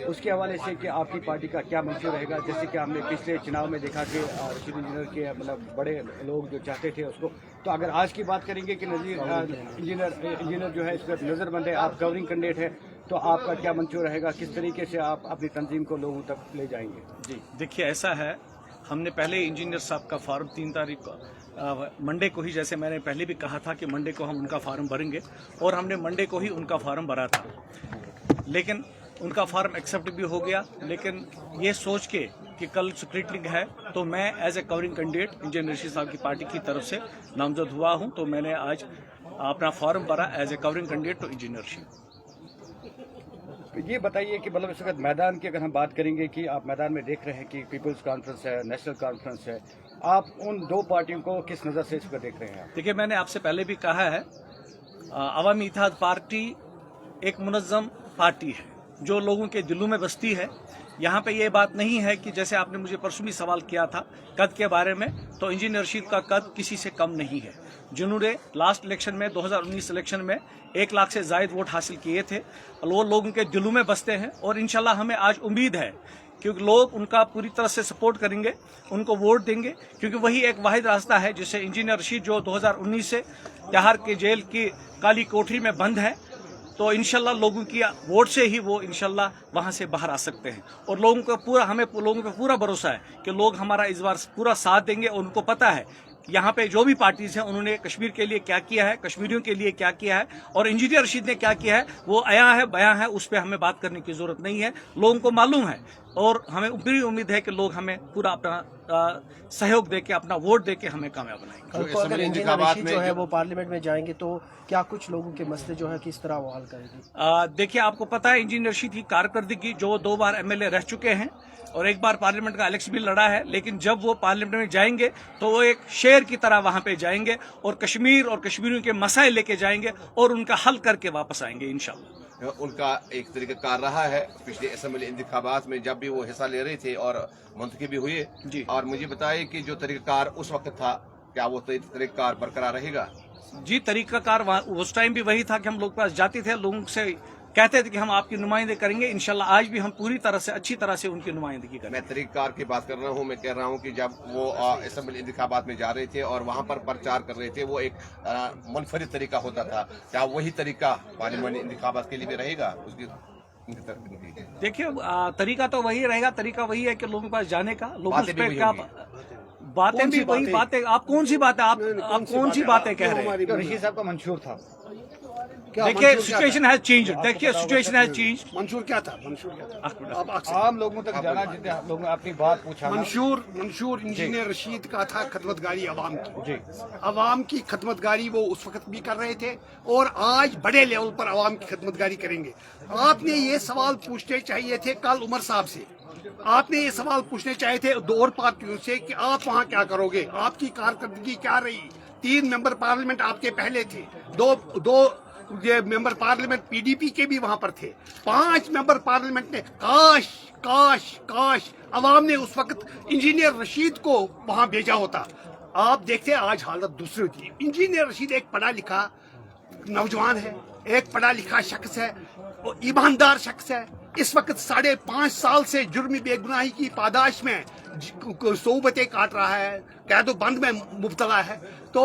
اس کے حوالے سے کہ آپ کی پارٹی کا کیا منشور رہے گا؟ جیسے کہ ہم نے پچھلے چناؤ میں دیکھا کہ رشید انجینئر کے مطلب بڑے لوگ جو چاہتے تھے اس کو، تو اگر آج کی بات کریں گے کہ انجینئر جو ہے اس پر نظر بند ہے، آپ گورننگ کینڈیڈیٹ ہے، تو آپ کا کیا منشور رہے گا؟ کس طریقے سے آپ اپنی تنظیم کو لوگوں تک لے جائیں گے؟ جی دیکھیے، ایسا ہے، ہم نے پہلے انجینئر صاحب کا فارم 3 تاریخ کو منڈے کو ہی، جیسے میں نے پہلے بھی کہا تھا کہ منڈے کو ہم ان کا فارم بھریں گے، اور ہم نے منڈے کو ہی ان کا فارم بھرا تھا، لیکن ان کا فارم ایکسیپٹ بھی ہو گیا۔ لیکن یہ سوچ کے کہ کل اسکریٹنگ ہے، تو میں as a covering candidate engineer Rashid صاحب کی پارٹی کی طرف سے نامزد ہوا ہوں، تو میں نے آج اپنا فارم بھرا as a covering candidate to engineer Rashid. یہ بتائیے کہ مطلب اس وقت میدان کی اگر ہم بات کریں گے کہ آپ میدان میں دیکھ رہے ہیں کہ پیپلز کانفرنس ہے، نیشنل کانفرنس ہے، آپ ان دو پارٹیوں کو کس نظر سے اس کو دیکھ رہے ہیں؟ دیکھیے، میں نے آپ سے پہلے بھی کہا ہے، عوامی اتحاد پارٹی ایک منظم پارٹی ہے جو لوگوں کے دلوں میں بستی ہے۔ یہاں پہ یہ بات نہیں ہے کہ جیسے آپ نے مجھے پرسوں بھی سوال کیا تھا قد کے بارے میں، تو انجینئر رشید کا قد کسی سے کم نہیں ہے۔ جنہوں نے لاسٹ الیکشن میں 2019 الیکشن میں 1 لاکھ سے زائد ووٹ حاصل کیے تھے، وہ لوگوں کے دلوں میں بستے ہیں، اور انشاءاللہ ہمیں آج امید ہے کیونکہ لوگ ان کا پوری طرح سے سپورٹ کریں گے، ان کو ووٹ دیں گے، کیونکہ وہی ایک واحد راستہ ہے جسے انجینئر رشید جو 2019 سے تہاڑ کے جیل کی کالی کوٹری میں بند ہے، تو انشاءاللہ لوگوں کی ووٹ سے ہی وہ انشاءاللہ وہاں سے باہر آ سکتے ہیں، اور ہمیں لوگوں پہ پورا بھروسہ ہے کہ لوگ ہمارا اس بار پورا ساتھ دیں گے، اور ان کو پتہ ہے یہاں پہ جو بھی پارٹیز ہیں انہوں نے کشمیر کے لیے کیا کیا ہے، کشمیریوں کے لیے کیا کیا ہے، اور انجینئر رشید نے کیا کیا ہے، وہ عیاں ہے بیاں ہے، اس پہ ہمیں بات کرنے کی ضرورت نہیں ہے، لوگوں کو معلوم ہے، اور ہمیں پوری امید ہے کہ لوگ ہمیں پورا اپنا سہیوگ دے کے، اپنا ووٹ دے کے ہمیں کامیاب بنائیں گے۔ کل کو اگر انجینئر رشید جو ہے وہ پارلیمنٹ میں جائیں گے تو کیا کچھ لوگوں کے مسئلے جو ہے کس طرح وہ حل کریں گے؟ دیکھیے، آپ کو پتہ ہے انجینئر رشید کی کارکردگی، جو 2 بار MLA رہ چکے ہیں اور 1 بار پارلیمنٹ کا الیکشن بھی لڑا ہے، لیکن جب وہ پارلیمنٹ میں جائیں گے تو وہ ایک شیر کی طرح وہاں پہ جائیں گے، اور کشمیر اور کشمیریوں کے مسائل لے کے جائیں گے، اور ان کا حل کر کے واپس آئیں گے انشاءاللہ۔ ان کا ایک طریقہ کار رہا ہے پچھلے اسمبلی انتخابات میں، جب بھی وہ حصہ لے رہے تھے اور منتخب بھی ہوئے، جی، اور مجھے بتائے کہ جو طریقہ کار اس وقت تھا، کیا وہ طریقہ کار برقرار رہے گا؟ جی، طریقہ کار اس ٹائم بھی وہی تھا کہ ہم لوگ پاس جاتے تھے، لوگوں سے کہتے تھے کہ ہم آپ کی نمائندگی کریں گے، انشاءاللہ آج بھی ہم پوری طرح سے اچھی طرح سے ان کی نمائندگی کریں گے۔ میں طریقہ کار کی بات کر رہا ہوں، میں کہہ رہا ہوں کہ جب وہ اسمبلی انتخابات میں جا رہے تھے اور وہاں پر پرچار کر رہے تھے، وہ ایک منفرد طریقہ ہوتا تھا، کیا وہی طریقہ پارلیمنٹ انتخابات کے لیے بھی رہے گا؟ اس کی دیکھیے، طریقہ تو وہی رہے گا، طریقہ وہی ہے کہ لوگوں کے پاس جانے کا، لوگوں باتیں پہ بھی کیا باتیں بھی وہی باتیں، آپ کون سی باتیں، آپ کون سی باتیں کہہ رہے ہیں؟ رشید صاحب کا منشور تھا، دیکھیے، سچویشن ہیز چینج، دیکھیے سچویشن ہیز چینج۔ منشور کیا تھا؟ منشور کیا تھا؟ عام لوگوں تک جانا، جتنے لوگوں نے اپنی بات پوچھا۔ منشور انجینئر رشید کا تھا خدمت گاری عوام کی، جی، عوام کی خدمت گاری وہ اس وقت بھی کر رہے تھے، اور آج بڑے لیول پر عوام کی خدمت گاری کریں گے۔ آپ نے یہ سوال پوچھنے چاہیے تھے کل عمر صاحب سے، آپ نے یہ سوال پوچھنے چاہے تھے اور پارٹیوں سے کہ آپ وہاں کیا کرو گے، آپ کی کارکردگی کیا رہی۔ 3 ممبر پارلیمنٹ آپ کے پہلے تھے، دو یہ ممبر پارلیمنٹ PDP کے بھی وہاں پر تھے، 5 ممبر پارلیمنٹ نے کاش کاش کاش عوام نے اس وقت انجینئر رشید کو وہاں بھیجا ہوتا۔ آپ دیکھتے آج حالت دوسری ہوتی ہے۔ انجینئر رشید ایک پڑھا لکھا نوجوان ہے، ایک پڑھا لکھا شخص ہے، ایماندار شخص ہے۔ اس وقت 5.5 سال سے جرم بے گناہی کی پاداش میں صحبتیں کاٹ رہا ہے، قید و بند میں مبتلا ہے۔ تو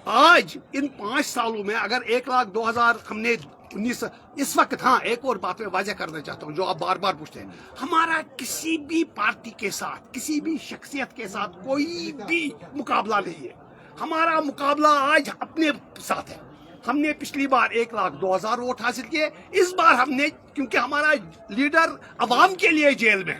آج ان 5 سالوں میں اگر 1,02,000 ہم نے 19 اس وقت، ہاں ایک اور بات میں واضح کرنا چاہتا ہوں جو آپ بار بار پوچھتے ہیں، ہمارا کسی بھی پارٹی کے ساتھ، کسی بھی شخصیت کے ساتھ کوئی بھی مقابلہ نہیں ہے۔ ہمارا مقابلہ آج اپنے ساتھ ہے۔ ہم نے پچھلی بار 1,02,000 ووٹ حاصل کیے، اس بار ہم نے، کیونکہ ہمارا لیڈر عوام کے لیے جیل میں،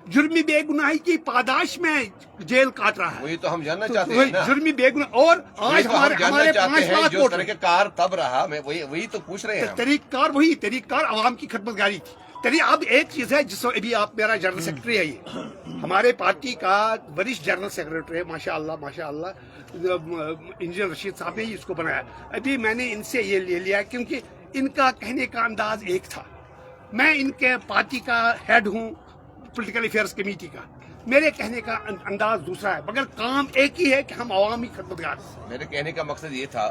جرمی بے گناہی کی پاداش میں جیل کاٹ رہا ہے، وہی تو ہم جاننا چاہتے ہیں نا، جرمی بے گناہ، اور آج ہمارے 5 لاکھ جو ووٹ، طریقہ کار تب رہا، میں وہی تو پوچھ رہے ہیں۔ طریقہ کار عوام کی خدمت گاری تھی۔ اب ایک چیز ہے جس کو ابھی آپ، میرا جنرل سیکرٹری ہے، یہ ہمارے پارٹی کا وریشٹ جنرل سیکرٹری ہے، ماشاء اللہ انجینئر رشید صاحب نے ہی اس کو بنایا۔ ابھی میں نے ان سے یہ لے لیا کیونکہ ان کا کہنے کا انداز ایک تھا، میں ان کے پارٹی کا ہیڈ ہوں، پولیٹیکل افیئرز کمیٹی کا، میرے کہنے کا انداز دوسرا ہے، مگر کام ایک ہی ہے کہ ہم عوامی خدمت گار۔ میرے کہنے کا مقصد یہ تھا